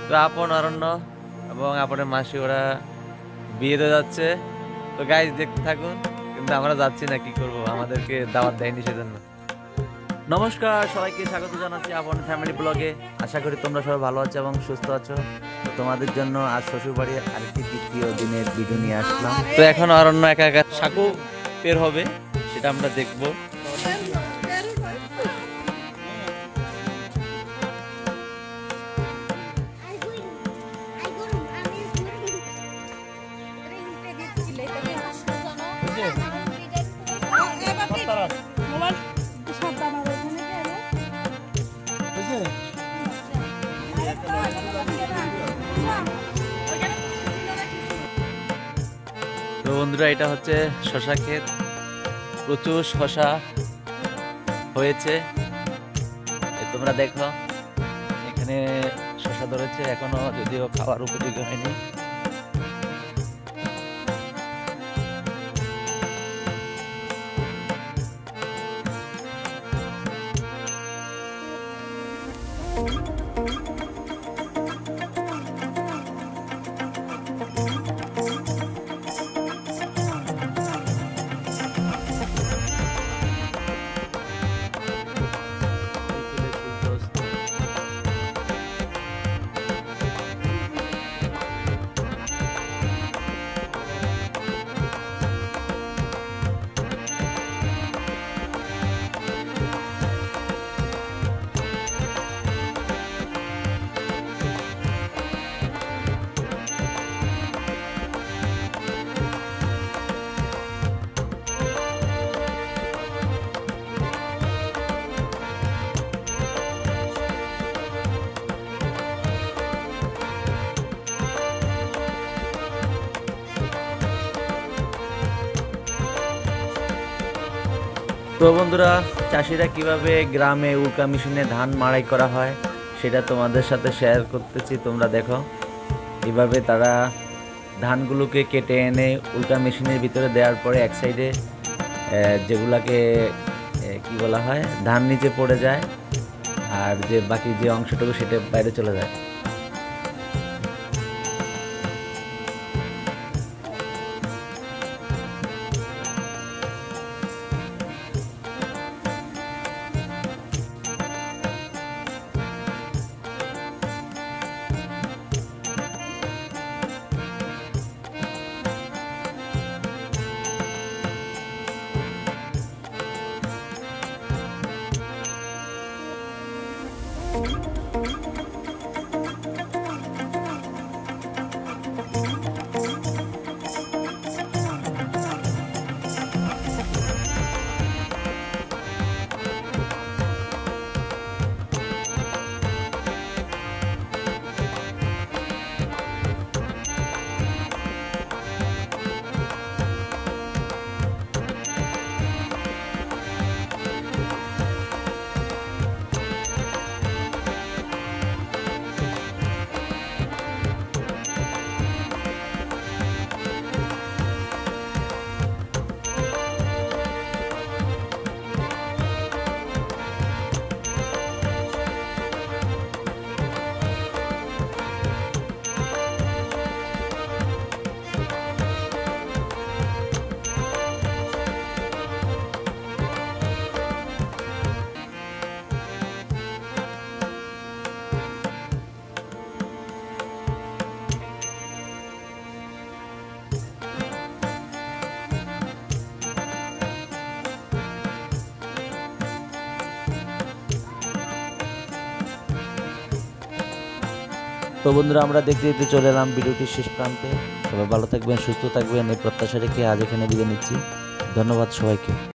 তো আপন অরণ্য এবং আপনের মাসি ওরা বিয়েতে যাচ্ছে। তো গাইজ দেখতে থাকুন, কিন্তু আমরা যাচ্ছি না, কি করব, আমাদেরকে দাওয়াত দেয়নি সেজন্য। নমস্কার, সবাইকে স্বাগত জানাচ্ছি আপন ফ্যামিলি ব্লগে। আশা করি তোমরা সবাই ভালো আছো এবং সুস্থ আছো। তো তোমাদের জন্য আজ শ্বশুরবাড়ির আরেকটি দ্বিতীয় দিনের ভিডিও নিয়ে আসলাম। তো এখন অরণ্য একা একা সাঁকো বের হবে, সেটা আমরা দেখবো। তো বন্ধুরা, এটা হচ্ছে শশা ক্ষেত, প্রচুর শশা হয়েছে। তোমরা দেখো, এখানে শশা ধরেছে, এখনো যদিও খাওয়ার উপযোগী হয়নি। তো বন্ধুরা, চাষিরা কিভাবে গ্রামে উল্কা মেশিনে ধান মাড়াই করা হয় সেটা তোমাদের সাথে শেয়ার করতেছি। তোমরা দেখো, এইভাবে তারা ধানগুলোকে কেটে এনে উল্কা মেশিনের ভিতরে দেওয়ার পরে এক সাইডে যেগুলাকে কি বলা হয়, ধান নিচে পড়ে যায়, আর যে বাকি যে অংশটুকু সেটা বাইরে চলে যায়। তো বন্ধুরা, আমরা দেখতে দেখতে চলে এলাম ভিডিওটির শেষ প্রান্তে। সবাই ভালো থাকবেন, সুস্থ থাকবেন, এই প্রত্যাশা রেখে আজ এখানে বিদায় নিচ্ছি। ধন্যবাদ সবাইকে।